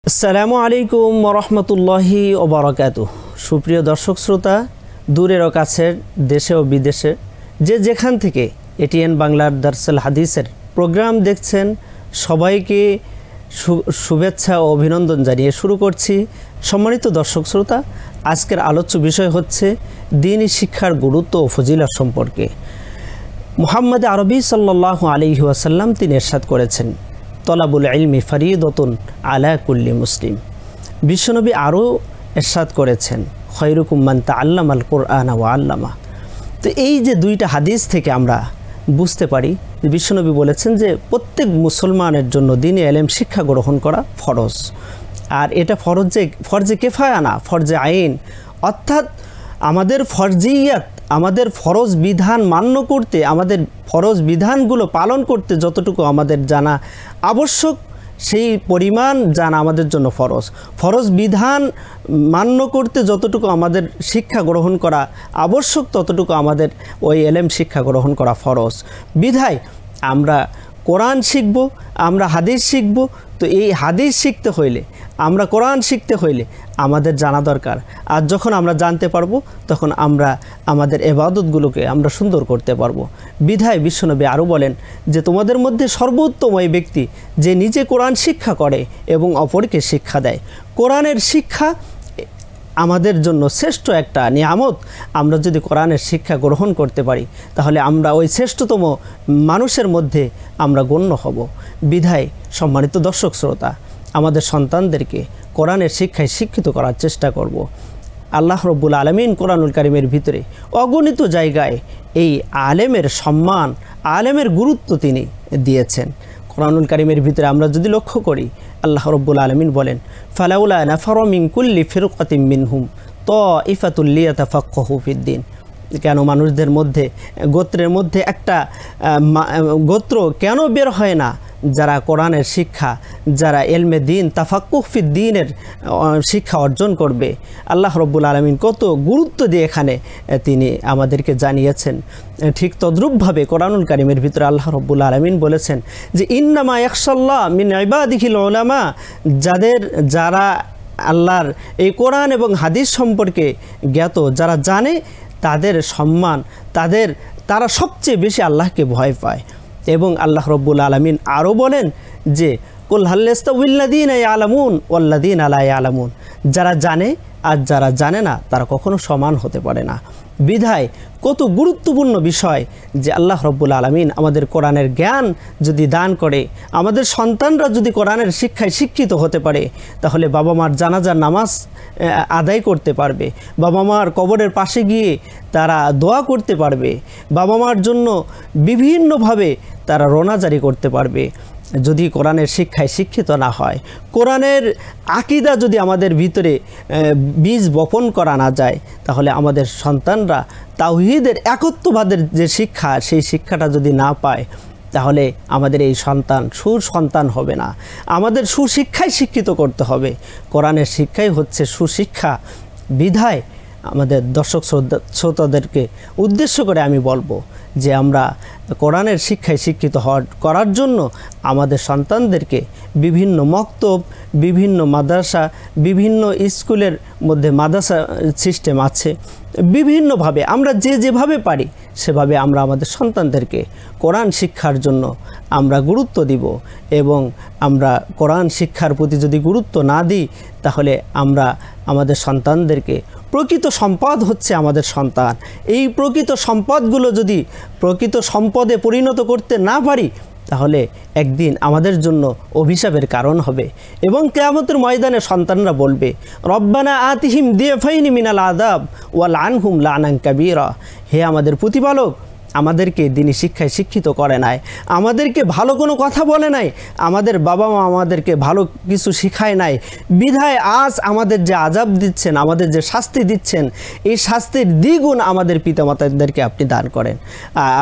আসসালামু আলাইকুম ওরহমতুল্লাহি ওবারাকাতুহু। সুপ্রিয় দর্শক শ্রোতা, দূরের ও কাছের, দেশে ও বিদেশে যে যেখান থেকে এটিএন বাংলার দারসুল হাদিসের প্রোগ্রাম দেখছেন, সবাইকে শুভেচ্ছা ও অভিনন্দন জানিয়ে শুরু করছি। সম্মানিত দর্শক শ্রোতা, আজকের আলোচ্য বিষয় হচ্ছে দ্বীনি শিক্ষার গুরুত্ব ও ফজিলত সম্পর্কে। মুহাম্মদ আরবি সাল্লাল্লাহু আলাইহি ওয়াসাল্লাম তিনি ইরশাদ করেছেন, তলাবুল ইলমি ফরিদতুন আলা কুল্লি মুসলিম। বিশ্বনবী আরও ইরশাদ করেছেন, খয়রুকুম মান তাআল্লামাল কুরআন ওয়া আল্লামা। তো এই যে দুইটা হাদিস থেকে আমরা বুঝতে পারি যে বিশ্বনবী বলেছেন যে প্রত্যেক মুসলমানের জন্য দ্বীনি ইলম শিক্ষা গ্রহণ করা ফরজ। আর এটা ফরজে কেফায়া না, ফরজে আইন, অর্থাৎ আমাদের ফরজিয়াত, আমাদের ফরজ বিধান মান্য করতে, আমাদের ফরজ বিধানগুলো পালন করতে যতটুকু আমাদের জানা আবশ্যক, সেই পরিমাণ জানা আমাদের জন্য ফরজ। ফরজ বিধান মান্য করতে যতটুকু আমাদের শিক্ষা গ্রহণ করা আবশ্যক, ততটুকু আমাদের ওই এলেম শিক্ষা গ্রহণ করা ফরজ। বিধায় আমরা কোরআন শিখব, আমরা হাদিস শিখব। তো এই হাদিস শিখতে হইলে, আমরা কোরআন শিখতে হইলে আমাদের জানা দরকার। আর যখন আমরা জানতে পারবো, তখন আমরা আমাদের ইবাদতগুলোকে আমরা সুন্দর করতে পারবো। বিধায় বিশ্বনবী আরও বলেন যে তোমাদের মধ্যে সর্বোত্তম ওই ব্যক্তি যে নিজে কোরআন শিক্ষা করে এবং অপরকে শিক্ষা দেয়। কোরআনের শিক্ষা আমাদের জন্য শ্রেষ্ঠ একটা নিয়ামত। আমরা যদি কোরআনের শিক্ষা গ্রহণ করতে পারি, তাহলে আমরা ওই শ্রেষ্ঠতম মানুষের মধ্যে আমরা গণ্য হব। বিধায় সম্মানিত দর্শক শ্রোতা, আমাদের সন্তানদেরকে কোরআনের শিক্ষায় শিক্ষিত করার চেষ্টা করব। আল্লাহ রব্বুল আলামিন কোরআনুল কারীমের ভিতরে অগণিত জায়গায় এই আলেমের সম্মান, আলেমের গুরুত্ব তিনি দিয়েছেন। কোরআনুল কারীমের ভিতরে আমরা যদি লক্ষ্য করি, আল্লাহ রব্বুল আলামিন বলেন, ফালাউলা নাফারা মিন কুল্লি ফিরকাতিন মিনহুম তাইফাতুল লিয়াতাফাক্কাহু ফিদ্দীন। কেন মানুষদের মধ্যে, গোত্রের মধ্যে একটা গোত্র কেন বের হয় না যারা কোরআনের শিক্ষা, যারা ইলমে দ্বীন, তাফাক্কুহ ফিদ্দীনের শিক্ষা অর্জন করবে? আল্লাহ রব্বুল আলামিন কত গুরুত্ব দিয়ে এখানে তিনি আমাদেরকে জানিয়েছেন। ঠিক তদ্রূপভাবে কোরআনুল কারীমের ভিতরে আল্লাহ রব্বুল আলামিন বলেছেন যে ইন্নামা ইয়াখশাল্লাহ মিন ইবাদিহিল উলামা, যারা আল্লাহর এই কোরআন এবং হাদিস সম্পর্কে জ্ঞাত, যারা জানে, তাদের সম্মান, তারা সবচেয়ে বেশি আল্লাহকে ভয় পায়। এবং আল্লাহ রব্বুল আলামিন আরও বলেন যে কুল হাল ইয়াস্তাউইল্লাযীনা ইয়ালামুন ওয়াল্লাযীনা লা ইয়ালামুন, যারা জানে আর যারা জানে না তারা কখনো সমান হতে পারে না। বিধায় কত গুরুত্বপূর্ণ বিষয় যে আল্লাহ রব্বুল আলামিন আমাদের কোরআনের জ্ঞান যদি দান করে, আমাদের সন্তানরা যদি কোরআনের শিক্ষায় শিক্ষিত হতে পারে, তাহলে বাবা মার জানাজার নামাজ আদায় করতে পারবে, বাবা মার কবরের পাশে গিয়ে তারা দোয়া করতে পারবে, বাবা মার জন্য বিভিন্নভাবে তারা রোনাজারি করতে পারবে। যদি কোরআনের শিক্ষায় শিক্ষিত না হয়, কোরআনের আকীদা যদি আমাদের ভিতরে বীজ বপন করা না যায়, তাহলে আমাদের সন্তানরা তাওহীদের, একত্ববাদের যে শিক্ষা, সেই শিক্ষাটা যদি না পায়, তাহলে আমাদের এই সন্তান সুসন্তান হবে না। আমাদের সুশিক্ষায় শিক্ষিত করতে হবে। কোরআনের শিক্ষাই হচ্ছে সুশিক্ষা। বিধায় আমাদের দর্শক শ্রোতাদেরকে উদ্দেশ্য করে আমি বলবো যে আমরা কোরআনের শিক্ষায় শিক্ষিত করার জন্য আমাদের সন্তানদেরকে বিভিন্ন মক্তব, বিভিন্ন মাদ্রাসা, বিভিন্ন স্কুলের মধ্যে মাদ্রাসা সিস্টেম আছে, বিভিন্নভাবে আমরা যেভাবে পারি সেভাবে আমরা আমাদের সন্তানদেরকে কোরআন শিক্ষার জন্য আমরা গুরুত্ব দিব। এবং আমরা কোরআন শিক্ষার প্রতি যদি গুরুত্ব না দিই, তাহলে আমরা আমাদের সন্তানদেরকে, প্রকৃত সম্পদ হচ্ছে আমাদের সন্তান, এই প্রকৃত সম্পদগুলো যদি প্রকৃত সম্পদে পরিণত করতে না পারি, তাহলে একদিন আমাদের জন্য অভিশাপের কারণ হবে। এবং কিয়ামতের ময়দানে সন্তানরা বলবে, রব্বানা আতিহিম দিয়ফাইনি মিনাল আযাব ওয়া লানহুম লানান কাবীরা। হে আমাদের প্রতিপালক, আমাদেরকে দ্বীনি শিক্ষায় শিক্ষিত করে নাই, আমাদেরকে ভালো কোনো কথা বলে নাই, আমাদের বাবা মা আমাদেরকে ভালো কিছু শিখায় নাই। বিধায় আজ আমাদের যে আযাব দিচ্ছেন, আমাদের যে শাস্তি দিচ্ছেন, এই শাস্তির দ্বিগুণ আমাদের পিতামাতাদেরকে আপনি দান করেন,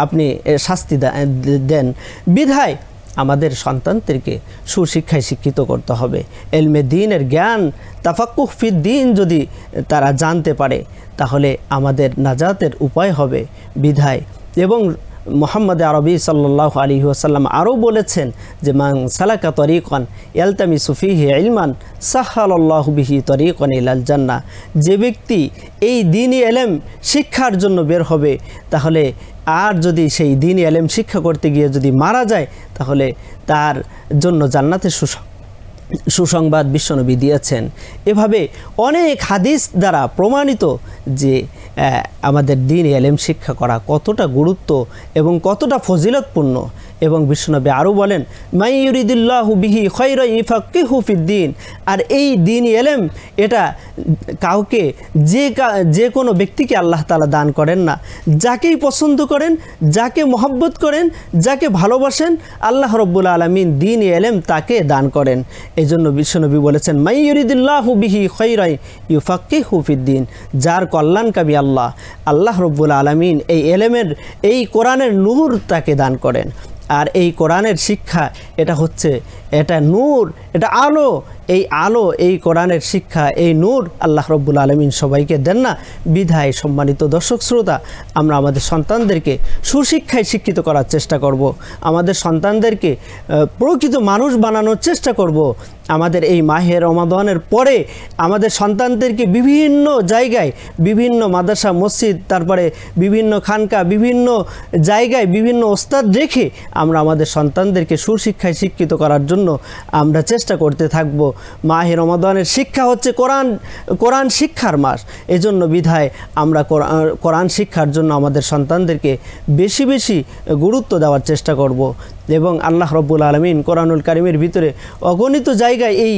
আপনি শাস্তি দেন। বিধায় আমাদের সন্তানদেরকে সুশিক্ষায় শিক্ষিত করতে হবে। ইলমে দ্বীনের জ্ঞান, তাফাক্কুহ ফিদ্দীন যদি তারা জানতে পারে, তাহলে আমাদের নাজাতের উপায় হবে। বিধায় এবং মুহাম্মদ আরবি সাল্লাল্লাহু আলাইহি ওয়াসাল্লাম আরও বলেছেন যে মান সালাকা তরিকান ইয়ালতামিসু ফিহি ইলমান সাহহালাল্লাহু বিহি তরিকান ইলাল জান্নাহ, যে ব্যক্তি এই দ্বীনি ইলম শিক্ষার জন্য বের হবে, তাহলে আর যদি সেই দ্বীনি ইলম শিক্ষা করতে গিয়ে যদি মারা যায়, তাহলে তার জন্য জান্নাতের সুসংবাদ বিশ্বনবী দিয়েছেন। এভাবে অনেক হাদিস দ্বারা প্রমাণিত যে আমাদের দ্বীনি ইলম শিক্ষা করা কতটা গুরুত্ব এবং কতটা ফজিলতপূর্ণ। এবং বিশ্বনবী আরও বলেন মাই ইউরিদুল্লাহু বিহি খায়রান ইউফাক্কিহু ফিদ্দীন, আর এই দ্বীনি ইলম এটা কাউকে যে কোনো ব্যক্তিকে আল্লাহ তাআলা দান করেন না। যাকেই পছন্দ করেন, যাকে মহব্বত করেন, যাকে ভালোবাসেন, আল্লাহ রব্বুল আলামিন দ্বীনি ইলম তাকে দান করেন। এই জন্য বিশ্বনবী বলেছেন মাই ইউরিদুল্লাহু বিহি খায়রান ইউফাক্কিহু ফিদ্দীন, যার কল্যাণকামী আল্লাহ রব্বুল আলামিন এই ইলমের, এই কোরআনের নূর তাকে দান করেন। আর এই কোরআনের শিক্ষা এটা নূর, এটা আলো, এই আলো, এই কোরআনের শিক্ষা, এই নূর আল্লাহ রব্বুল আলামিন সবাইকে দেন না। বিধায় সম্মানিত দর্শক শ্রোতা, আমরা আমাদের সন্তানদেরকে সুশিক্ষায় শিক্ষিত করার চেষ্টা করব, আমাদের সন্তানদেরকে প্রকৃত মানুষ বানানোর চেষ্টা করব। আমাদের এই মাহে রমাদানের পরে আমাদের সন্তানদেরকে বিভিন্ন জায়গায়, বিভিন্ন মাদ্রাসা, মসজিদ, তারপরে বিভিন্ন খানকা, বিভিন্ন জায়গায় বিভিন্ন ওস্তাদ রেখে আমরা আমাদের সন্তানদেরকে সুশিক্ষায় শিক্ষিত করার জন্য আমরা চেষ্টা করতে থাকব। মাহে রমাদানের শিক্ষা হচ্ছে কোরআন শিক্ষার মাস। এজন্য বিধায় আমরা কোরআন শিক্ষার জন্য আমাদের সন্তানদেরকে বেশি বেশি গুরুত্ব দেওয়ার চেষ্টা করব। এবং আল্লাহ রব্বুল আলামিন কোরআনুল কারীমের ভিতরে অগণিত জায়গায় এই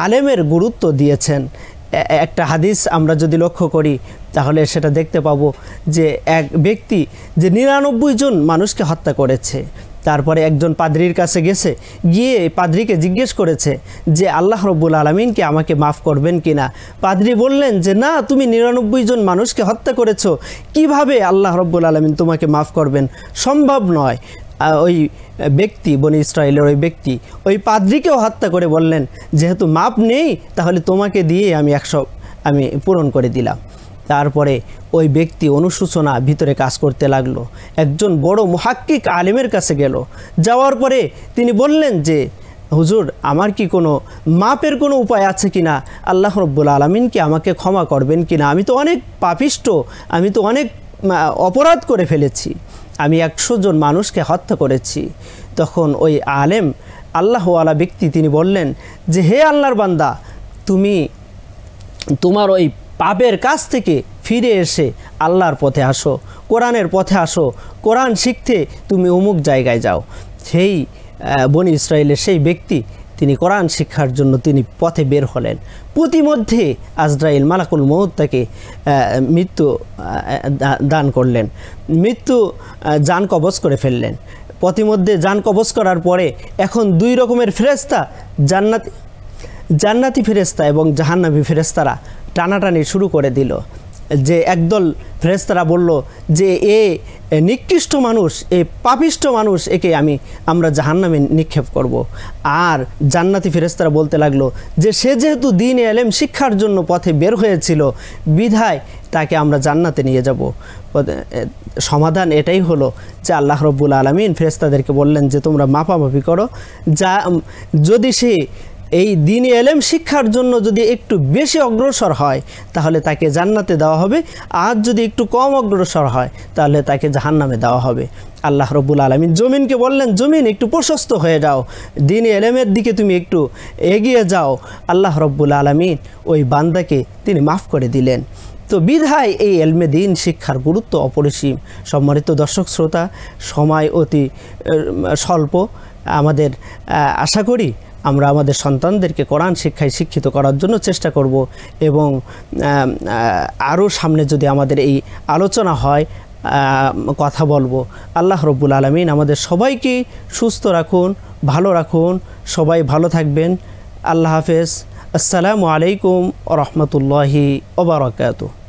আলেমের গুরুত্ব দিয়েছেন। একটা হাদিস আমরা যদি লক্ষ্য করি তাহলে সেটা দেখতে পাবো যে এক ব্যক্তি যে 99 জন মানুষকে হত্যা করেছে, তারপরে একজন পাদ্রীর কাছে গিয়ে পাদ্রীকে জিজ্ঞেস করেছে যে আল্লাহ রব্বুল আলামিন কি আমাকে মাফ করবেন কিনা। পাদ্রী বললেন যে না, তুমি 99 জন মানুষকে হত্যা করেছো, কিভাবে আল্লাহ রব্বুল আলামিন তোমাকে মাফ করবেন, সম্ভব নয়। ওই ব্যক্তি, বনি ইসরায়েলের ওই ব্যক্তি ওই পাদ্রীকেও হত্যা করে বললেন যেহেতু মাপ নেই, তাহলে তোমাকে দিয়ে আমি 100 পূরণ করে দিলাম। তারপরে ওই ব্যক্তি অনুশোচনা ভিতরে কাজ করতে লাগলো, একজন বড় মুহাক্কিক আলেমের কাছে গেল। যাওয়ার পরে তিনি বললেন যে হুজুর, আমার কি কোনো মাপের কোনো উপায় আছে কিনা, আল্লাহ রব্বুল আলামিন কি আমাকে ক্ষমা করবেন কিনা, আমি তো অনেক পাপিষ্ট, আমি তো অনেক অপরাধ করে ফেলেছি, আমি 100 জন মানুষকে হত্যা করেছি। তখন ওই আলেম আল্লাহওয়ালা ব্যক্তি তিনি বললেন যে হে আল্লাহর বান্দা, তুমি তোমার ওই পাপের কাছ থেকে ফিরে এসে আল্লাহর পথে আসো, কোরআনের পথে আসো, কোরআন শিখতে তুমি অমুক জায়গায় যাও। সেই বনি ইসরায়েলের সেই ব্যক্তি তিনি কোরআন শিক্ষার জন্য তিনি পথে বের হলেন। প্রতিমধ্যে আজরাইল মালাকুল মউত তাকে মৃত্যু দান করলেন, জান কবজ করে ফেললেন। প্রতিমধ্যে জান কবজ করার পরে এখন 2 রকমের ফেরেশতা, জান্নাতি ফেরেশতা এবং জাহান্নামী ফেরেশতারা টানাটানি শুরু করে দিল। যে একদল ফেরেশতারা বলল যে এ নিকৃষ্ট মানুষ, এ পাপিষ্ট মানুষ, একে আমরা জাহান্নামে নিক্ষেপ করব। আর জান্নাতি ফেরেশতারা বলতে লাগলো যে সে যেহেতু দ্বীনি ইলম শিক্ষার জন্য পথে বের হয়েছিল, বিধায় তাকে আমরা জান্নাতে নিয়ে যাব। সমাধান এটাই হলো যে আল্লাহ রব্বুল আলামিন ফেরেশতাদেরকে বললেন যে তোমরা মাপামাপি করো, যদি সে এই দ্বীনি ইলম শিক্ষার জন্য যদি একটু বেশি অগ্রসর হয় তাহলে তাকে জান্নাতে দেওয়া হবে, আর যদি একটু কম অগ্রসর হয় তাহলে তাকে জাহান্নামে দেওয়া হবে। আল্লাহ রব্বুল আলামিন জমিনকে বললেন, জমিন একটু প্রশস্ত হয়ে যাও, দ্বীনি ইলমের দিকে তুমি একটু এগিয়ে যাও। আল্লাহ রব্বুল আলামিন ওই বান্দাকে তিনি মাফ করে দিলেন। তো বিধায় এই ইলমে দ্বীন শিক্ষার গুরুত্ব অপরিসীম। সম্মানিত দর্শক শ্রোতা, সময় অতি স্বল্প, আমাদের আশা করি আমরা আমাদের সন্তানদেরকে কোরআন শিক্ষায় শিক্ষিত করার জন্য চেষ্টা করব এবং আরও সামনে যদি আমাদের এই আলোচনা হয়, কথা বলবো। আল্লাহ রব্বুল আলামিন আমাদের সবাইকে সুস্থ রাখুন, ভালো রাখুন, সবাই ভালো থাকবেন। আল্লাহ হাফেজ। আসসালামু আলাইকুম ওয়া রাহমাতুল্লাহি ওয়া বারাকাতুহু।